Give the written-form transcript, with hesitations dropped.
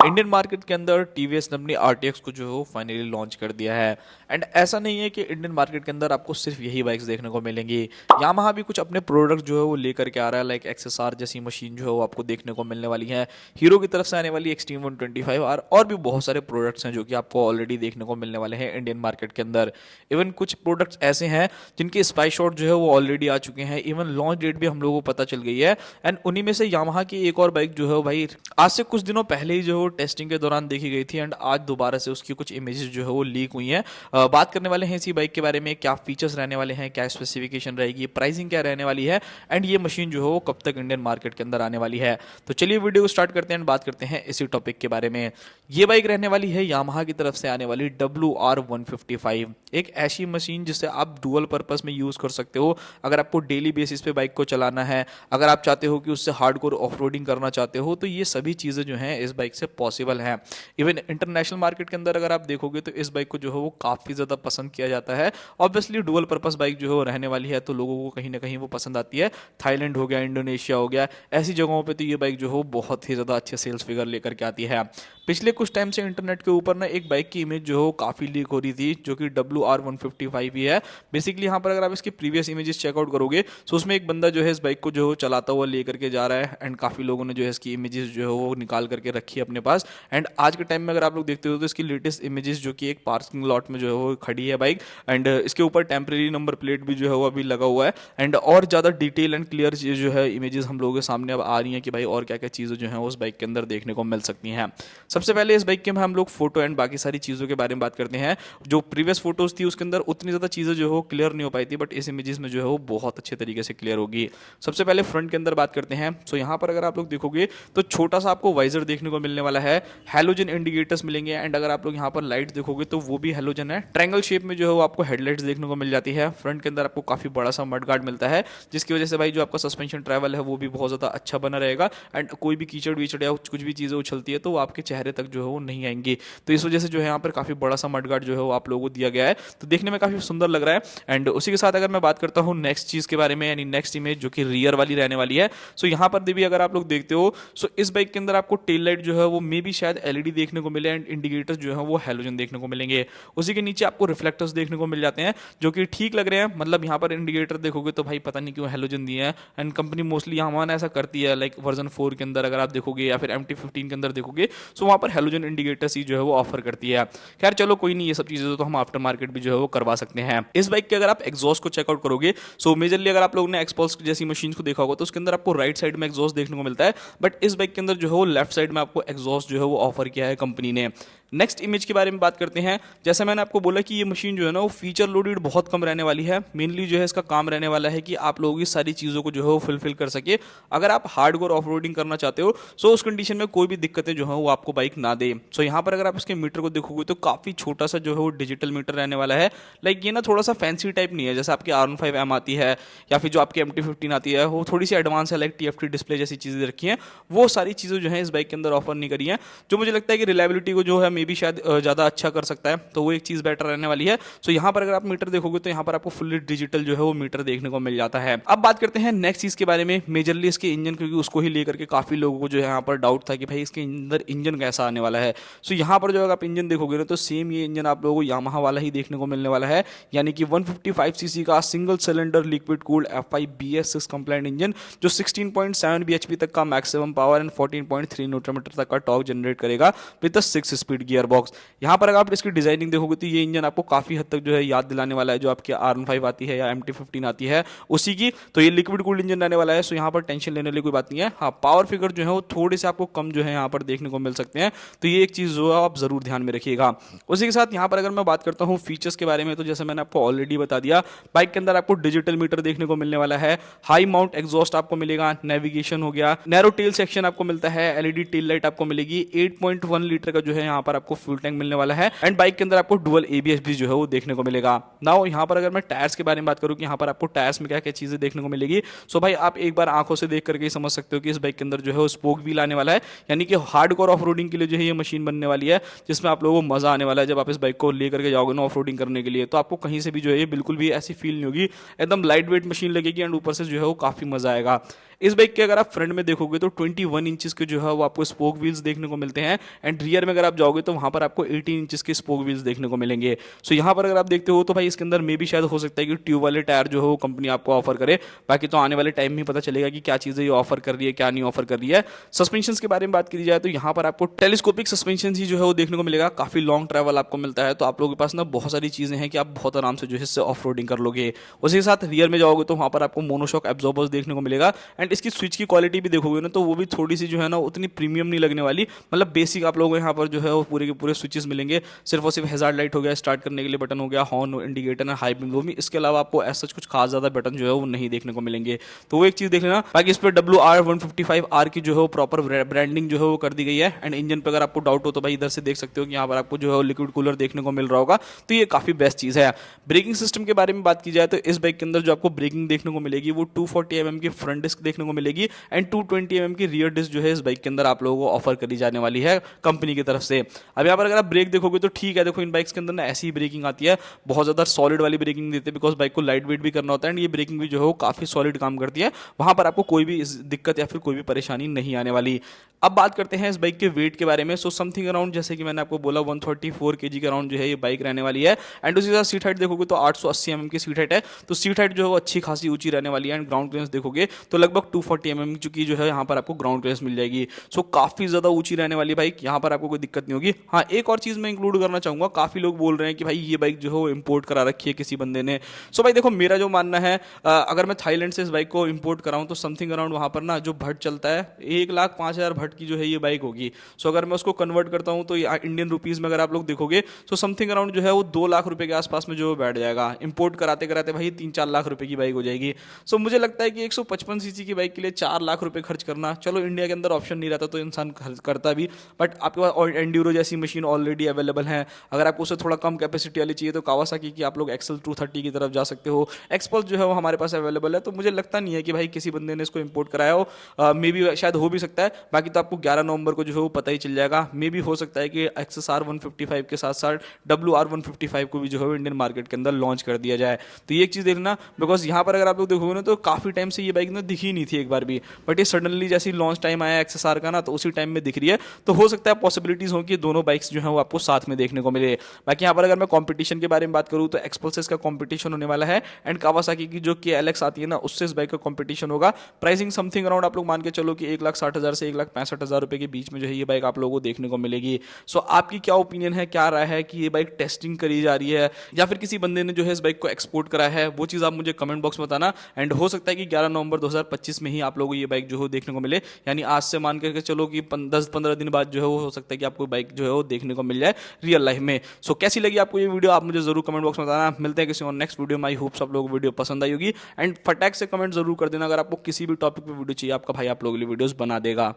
Indian market के अंदर TVS ने अपनी आरटीएक्स को जो है वो फाइनली लॉन्च कर दिया है। एंड ऐसा नहीं है कि इंडियन मार्केट के अंदर आपको सिर्फ यही बाइक्स देखने को मिलेंगी। यामाहा भी कुछ अपने प्रोडक्ट जो है वो लेकर के आ रहा है, लाइक एक्सएसआर जैसी मशीन जो है वो आपको देखने को मिलने वाली है। हीरो की तरफ से आने वाली एक्सट्रीम 125 और भी बहुत सारे प्रोडक्ट्स हैं जो कि आपको ऑलरेडी देखने को मिलने वाले हैं इंडियन मार्केट के अंदर। इवन कुछ प्रोडक्ट्स ऐसे हैं जिनके स्पाई शॉट जो है वो ऑलरेडी आ चुके हैं, इवन लॉन्च डेट भी हम लोगों को पता चल गई है। एंड उन्हीं में से यामाहा की एक और बाइक जो है वो भाई आज से कुछ दिनों पहले ही जो है वो टेस्टिंग के दौरान देखी गई थी एंड आज दोबारा से उसकी कुछ इमेजेस जो है वो लीक हुई हैं। बात करने वाले हैं इसी बाइक के बारे में, क्या फीचर्स रहने वाले हैं, क्या स्पेसिफिकेशन रहेगी, प्राइसिंग क्या रहने वाली है एंड ये मशीन जो है वो कब तक इंडियन मार्केट के अंदर आने वाली है। तो चलिए वीडियो को स्टार्ट करते हैं एंड बात करते हैं इसी टॉपिक के बारे में। ये बाइक रहने वाली है यामाहा की तरफ से आने वाली WR155, एक ऐसी मशीन जिसे आप डुअल पर्पस में यूज कर सकते हो। अगर आपको डेली बेसिस पे बाइक को चलाना है, अगर आप चाहते हो कि उससे हार्डकोर ऑफरोडिंग करना चाहते हो, तो ये सभी चीजें जो हैं इस बाइक से पॉसिबल हैं। इवन इंटरनेशनल मार्केट के अंदर अगर आप देखोगे तो इस बाइक को जो है वो काफी ज्यादा पसंद किया जाता है। ऑब्वियसली डुअल पर्पस बाइक जो है वो रहने वाली है तो लोगों को कहीं ना कहीं वो पसंद आती है। थाईलैंड हो गया, इंडोनेशिया हो गया, ऐसी जगहों पे तो ये बाइक जो है वो बहुत ही ज्यादा अच्छे सेल्स फिगर लेकर के आती है। पिछले कुछ टाइम से इंटरनेट के ऊपर ना एक बाइक की इमेज जो है वो काफी लीक हो रही थी जो कि WR155 ही है। बेसिकली यहाँ पर अगर आप इसकी प्रीवियस इमेजेस चेकआउट करोगे तो उसमें एक बंदा जो है इस बाइक को जो है चलाता हुआ लेकर के जा रहा है एंड काफी लोगों ने जो है इसकी इमेजेस जो है वो निकाल करके रखी है अपने पास। एंड आज के टाइम में अगर आप लोग देखते हो तो इसकी लेटेस्ट इमेजेस जो कि एक पार्किंग लॉट में जो है वो खड़ी है बाइक एंड इसके ऊपर टेम्परेरी नंबर प्लेट भी जो है वो अभी लगा हुआ है एंड और ज्यादा डिटेल एंड क्लियर जो है इमेजेस हम लोगों के सामने अब आ रही हैं कि भाई और क्या क्या चीजें जो है उस बाइक के अंदर देखने को मिल सकती हैं। सबसे पहले इस बाइक के हम लोग फोटो एंड बाकी सारी चीजों के बारे में बात करते हैं। जो प्रीवियस फोटोज थी उसके अंदर उतनी ज्यादा चीजें जो है वो क्लियर नहीं हो पाई थी, बट इस इमेजेस में जो है वो बहुत अच्छे तरीके से क्लियर होगी। सबसे पहले फ्रंट के अंदर बात करते हैं। सो यहाँ पर अगर आप लोग देखोगे तो छोटा सा आपको वाइजर देखने को मिलने वाला है, हेलोजन इंडिकेटर्स मिलेंगे एंड अगर आप लोग यहाँ पर लाइट देखोगे तो वो भी हेलोजन है। ट्रायंगल शेप में जो है वो आपको हेडलाइट्स देखने को मिल जाती है। फ्रंट के अंदर आपको काफी बड़ा सा मड गार्ड मिलता है जिसकी वजह से भाई जो आपका सस्पेंशन ट्रैवल है वो भी बहुत ज्यादा अच्छा बना रहेगा एंड कोई भी कीचड़ वीचड़ या कुछ भी चीजें उछलती है तो वो आपके चेहरे तक जो है वो नहीं आएंगी। तो इस वजह से जो है यहाँ पर काफी बड़ा सा मड गार्ड जो है वो आप लोगों को दिया गया है, तो देखने में काफी सुंदर लग रहा है। एंड उसी के साथ अगर मैं बात करता हूँ नेक्स्ट चीज के बारे में, यानी नेक्स्ट इमेज जो कि रियर वाली रहने वाली है। सो यहाँ पर भी अगर आप लोग देखते हो सो इस बाइक के अंदर आपको टेल लाइट जो है वो मे भी शायद एलईडी देखने को मिले एंड इंडिकेटर्स जो है वो हेलोजन देखने को मिलेंगे। उसी के नीचे आपको रिफ्लेक्टर्स देखने को मिल जाते हैं जो कि ठीक लग रहे हैं। मतलब यहाँ पर इंडिकेटर देखोगे तो भाई पता नहीं क्यों हेलोजन दिए हैं एंड कंपनी मोस्टली यहाँ ऐसा करती है, लाइक वर्जन 4 के अंदर अगर आप देखोगे या फिर MT-15 के अंदर देखोगे सो वहाँ पर हेलोजन इंडिकेटर्स ही जो है वो ऑफर करती है। खैर चलो कोई नहीं, ये सब चीजें तो हम आफ्टर मार्केट भी जो है वो करवा सकते हैं। इस बाइक के अगर आप एग्जॉस्ट को चेकआउट करोगे सो मेजरली अगर आप लोगों ने एक्सपल्स जैसी मशीन को देखा होगा तो उसके अंदर आपको राइट साइड में एग्जॉस्ट देखने को मिलता है, बट इस बाइक के अंदर जो है वो लेफ्ट साइड में आपको एग्जॉस्ट जो है वो ऑफर किया है कंपनी ने। नेक्स्ट इमेज के बारे में बात करते हैं। जैसे मैंने आपको बोला कि ये मशीन जो है ना वो फीचर लोडेड बहुत कम रहने वाली है। मेनली जो है इसका काम रहने वाला है कि आप लोगों की सारी चीज़ों को जो है वो फुलफिल कर सके। अगर आप हार्डकोर ऑफरोडिंग करना चाहते हो सो उस कंडीशन में कोई भी दिक्कतें जो है वो आपको बाइक ना दे। सो यहाँ पर अगर आप इसके मीटर को देखोगे तो काफ़ी छोटा सा जो है वो डिजिटल मीटर रहने वाला है। लाइक ये ना थोड़ा सा फैंसी टाइप नहीं है जैसे आपकी R15M आती है या फिर जो आपकी MT-15 आती है, वो थोड़ी सी एडवांस है, लाइक TFT डिस्प्ले जैसी चीज़ें रखी हैं। वो सारी चीज़ें जो है इस बाइक के अंदर ऑफर नहीं करी है, जो मुझे लगता है कि रिलायबिलिटी को जो है मे बी शायद ज़्यादा अच्छा कर सकता है, तो वो एक चीज़ बेटर रहने वाली है। सो यहाँ पर अगर आप मीटर देखोगे तो यहाँ पर आपको फुल्ली डिजिटल जो है वो मीटर देखने को मिल जाता है। अब बात करते हैं नेक्स्ट चीज़ के बारे में, मेजरली इसके इंजन, क्योंकि उसको ही लेकर के काफ़ी लोगों को जो है यहाँ पर डाउट था कि भाई इसके अंदर इंजन कैसा आने वाला है। सो यहाँ पर जो आप इंजन देखोगे ना तो सेम ये इंजन आप लोगों को यामाहा वाला ही देखने को मिलने वाला है, यानी कि 155 सीसी का single cylinder liquid cooled F5 BS6 compliant engine जो 16.7 bhp तक का maximum power and 14.3 Newton metre तक का टॉर्क जनरेट करेगा with a 6 speed gear box. यहाँ पर अगर आप इसकी डिजाइनिंग देखोगे तो ये इंजन आपको काफी हद तक जो है याद दिलाने वाला है जो आपकी R15 आती है या MT-15 आती है उसी की। तो ये लिक्विड कूल्ड इंजन रहने वाला है, सो यहाँ पर टेंशन लेने वाली कोई बात नहीं है। हाँ, पावर फिगर जो है वो थोड़े से आपको कम जो है यहाँ पर देखने को मिल सकते हैं, तो ये एक चीज जो है आप जरूर ध्यान में रखिएगा। उसी के साथ यहाँ पर अगर मैं बात करता हूँ फीचर्स के बारे में, तो जैसे मैंने आपको ऑलरेडी बता दिया, बाइक के अंदर आपको डिजिटल मीटर देखने को मिलने वाला है, हाई माउंट एग्जॉस्ट आपको मिलेगा, नेविगेशन हो गया, नैरो टेल सेक्शन आपको मिलता है, एलईडी टेल लाइट आपको मिलेगी, 8.1 लीटर का जो है यहाँ पर आपको फ्यूल टैंक मिलने वाला है एंड बाइक के अंदर आपको डुअल ABS भी जो है वो देखने को मिलेगा। नाउ यहाँ पर अगर मैं टायर्स के बारे में बात करूँ कि यहाँ पर आपको टायर्स में क्या क्या चीजें देखने को मिलेगी, सो भाई आप एक बार आंखों से देख करके समझ सकते हो कि इस बाइक के अंदर जो है वो स्पोक व्हील आने वाला है, यानी कि हार्डकोर ऑफ रोडिंग के लिए जो है ये मशीन बनने वाली है, जिसमें आप लोगों को मजा आने वाला है। जब आप इस बाइक को लेकर के जाओगे ना ऑफ रोडिंग करने के लिए तो आपको कहीं से भी जो है बिल्कुल भी ऐसी फील नहीं होगी, एकदम लाइट वेट मशीन लगेगी एंड ऊपर से जो है वो काफी मजा आएगा। इस बाइक के अगर आप फ्रंट में देखोगे तो 21 इंचेस के जो है वो आपको स्पोक व्हील्स देखने को मिलते हैं। एंड रियर में अगर आप जाओगे तो वहां पर आपको 18 इंचेस के स्पोक व्हील्स देखने को मिलेंगे। सो यहाँ पर अगर आप देखते हो तो भाई इसके अंदर मे भी शायद हो सकता है कि ट्यूब वाले टायर जो है वो कंपनी आपको ऑफर करे। बाकी तो आने वाले टाइम में ही पता चलेगा कि क्या चीज़ें ये ऑफर कर रही है, क्या नहीं ऑफर कर रही है। सस्पेंशन के बारे में बात की जाए तो यहाँ पर आपको टेलीस्कोपिक सस्पेंशन ही जो है वो देखने को मिलेगा। काफी लॉन्ग ट्रैवल आपको मिलता है, तो आप लोगों के पास ना बहुत सारी चीजें हैं कि आप बहुत आराम से जो है इससे ऑफ रोडिंग कर लोगे। उसी के साथ रियर में जाओगे तो वहां पर आपको मोनोशॉक एब्जॉर्बर्स देखने को मिलेगा। एंड इसकी स्विच की क्वालिटी भी देखोगे ना तो वो भी थोड़ी सी जो है ना उतनी प्रीमियम नहीं लगने वाली। मतलब बेसिक आप लोगों को यहाँ पर जो है वो पूरे के पूरे स्विचेस मिलेंगे। सिर्फ और सिर्फ हैजार्ड लाइट हो गया, स्टार्ट करने के लिए बटन हो गया, हॉर्न, इंडिकेटर, हाई बीम, लो भी। इसके अलावा आपको ऐसा कुछ खास ज्यादा बटन जो है वो नहीं देखने को मिलेंगे। तो वो एक चीज देख लेना। बाकी इस पर WR155R की जो है वो प्रॉपर ब्रांडिंग जो है वो कर दी गई है। एंड इंजन पे अगर आपको डाउट हो तो भाई इधर से देख सकते हो कि यहाँ पर आपको जो है लिक्विड कूलर देखने को मिल रहा होगा। तो ये काफी बेस्ट चीज है। ब्रेकिंग सिस्टम के बारे में बात की जाए तो इस बाइक के अंदर जो आपको ब्रेकिंग देखने को मिलेगी वो 240 mm की फ्रंट डिस्क देखने को मिलेगी एंड 220 mm की रियर डिस्क जो है इस बाइक के अंदर आप लोगों को ऑफर करी जाने वाली है कंपनी की तरफ से। अब यहाँ पर अगर आप ब्रेक देखोगे तो ठीक है, देखो इन बाइक्स के अंदर ना ऐसी ही ब्रेकिंग आती है, बहुत ज्यादा सॉलिड वाली ब्रेकिंग देते हैं बिकॉज बाइक को लाइट वेट भी करना होता है। एंड ये ब्रेकिंग भी जो है वो काफी सॉलिड काम करती है, वहां पर आपको कोई भी दिक्कत या फिर कोई भी परेशानी नहीं आने वाली। अब बात करते हैं इस बाइक के वेट के बारे में। सो समथिंग अराउंड, जैसे कि मैंने आपको बोला, 134 kg के अराउंड जो है ये बाइक रहने वाली है। एंड उसी साथ सीट हाइट देखोगे तो 880 mm की सीट हाइट है, तो सीट हाइट जो है वो अच्छी खासी ऊंची रहने वाली है। एंड ग्राउंड क्लियरेंस देखोगे तो लगभग 240 mm की जो है यहाँ पर आपको ग्राउंड क्लियरेंस मिल जाएगी। सो काफी ज्यादा ऊंची रहने वाली बाइक, यहाँ पर आपको कोई दिक्कत नहीं होगी। हाँ, एक और चीज मैं इंक्लूड करना चाहूंगा, काफी लोग बोल रहे हैं कि भाई ये बाइक जो है वो इम्पोर्ट करा रखी है किसी बंदे ने। सो भाई देखो, मेरा जो मानना है, अगर मैं थाईलैंड से इस बाइक को इम्पोर्ट कराऊं तो समथिंग अराउंड वहां पर ना जो भट्ट चलता है 1,05,000 भट्ट की जो है ये बाइक होगी। सो अगर मैं उसको कन्वर्ट करता हूं तो इंडियन रुपीज में अगर आप लोग देखोगे तो समथिंग अराउंड जो है वो 2 लाख रुपए के आसपास में जो बैठ जाएगा। इंपोर्ट कराते कराते भाई 3-4 लाख रुपए की बाइक हो जाएगी। सो मुझे लगता है कि 155 सीसी की बाइक के लिए 4 लाख रुपए खर्च करना, चलो इंडिया के अंदर ऑप्शन नहीं रहता तो इंसान खर्च करता भी, बट आपके पास एंड्यूरो जैसी मशीन ऑलरेडी अवेलेबल है। अगर आपको उससे थोड़ा कम कैपेसिटी वाली चाहिए तो कावासाकी की आप लोग एक्सल 230 की तरफ जा सकते हो। एक्सपल्स जो है वो हमारे पास अवेलेबल है, तो मुझे लगता नहीं है कि भाई किसी बंदे ने इसको इंपोर्ट कराया हो। मे बी शायद हो भी सकता है, बाकी तो आपको 11 नवंबर को जो है वो पता ही चल जाएगा। मे भी हो सकता है कि XSR 155 के साथ साथ WR 155 को भी जो है इंडियन मार्केट के अंदर लॉन्च कर दिया जाए। तो ये एक चीज देखना, बिकॉज यहाँ पर अगर आप लोग देखोगे ना तो काफी टाइम से ये बाइक ना दिखी नहीं थी एक बार भी, बट ये सडनली जैसे लॉन्च टाइम आया XSR का ना तो उसी टाइम में दिख रही है। तो हो सकता है पॉसिबिलिटीज हो कि दोनों बाइक्स जो है वो आपको साथ में देखने को मिले। बाकी यहाँ पर अगर मैं कंपटीशन के बारे में बात करूँ तो एक्सपल्सेस का कंपटीशन होने वाला है एंड कावासाकी की जो KLX आती है ना उससे इस बाइक का कंपटीशन होगा। प्राइसिंग समथिंग अराउंड आप लोग मान के चलो कि 1,60,000 से 1,65,000 रुपए के बीच में जो है ये बाइक आप लोगों को देखने को मिलेगी। सो आपकी क्या ओपिनियन है, क्या राय है कि ये बाइक टेस्टिंग करी जा रही है या फिर किसी बंदे ने जो है इस बाइक को एक्सपोर्ट करा है, वो चीज़ आप मुझे कमेंट बॉक्स में बताना। एंड हो सकता है कि 11 नवंबर 2025 में ही आप लोगों को ये बाइक जो है देखने को मिले, यानी आज से मान करके चलो कि 10-15 दिन बाद जो है वो हो सकता है कि आपको बाइक जो है वो देखने को मिल जाए रियल लाइफ में। सो कैसी लगी आपको ये वीडियो, आप मुझे जरूर कमेंट बॉक्स में बताना। मिलते हैं किसी और नेक्स्ट वीडियो में। आई होप सब लोगों को वीडियो पसंद आई होगी एंड फटाक से कमेंट जरूर कर देना अगर आपको किसी भी टॉपिक पे वीडियो चाहिए, आपका भाई आप लोगों के लिए वीडियोस बना देगा।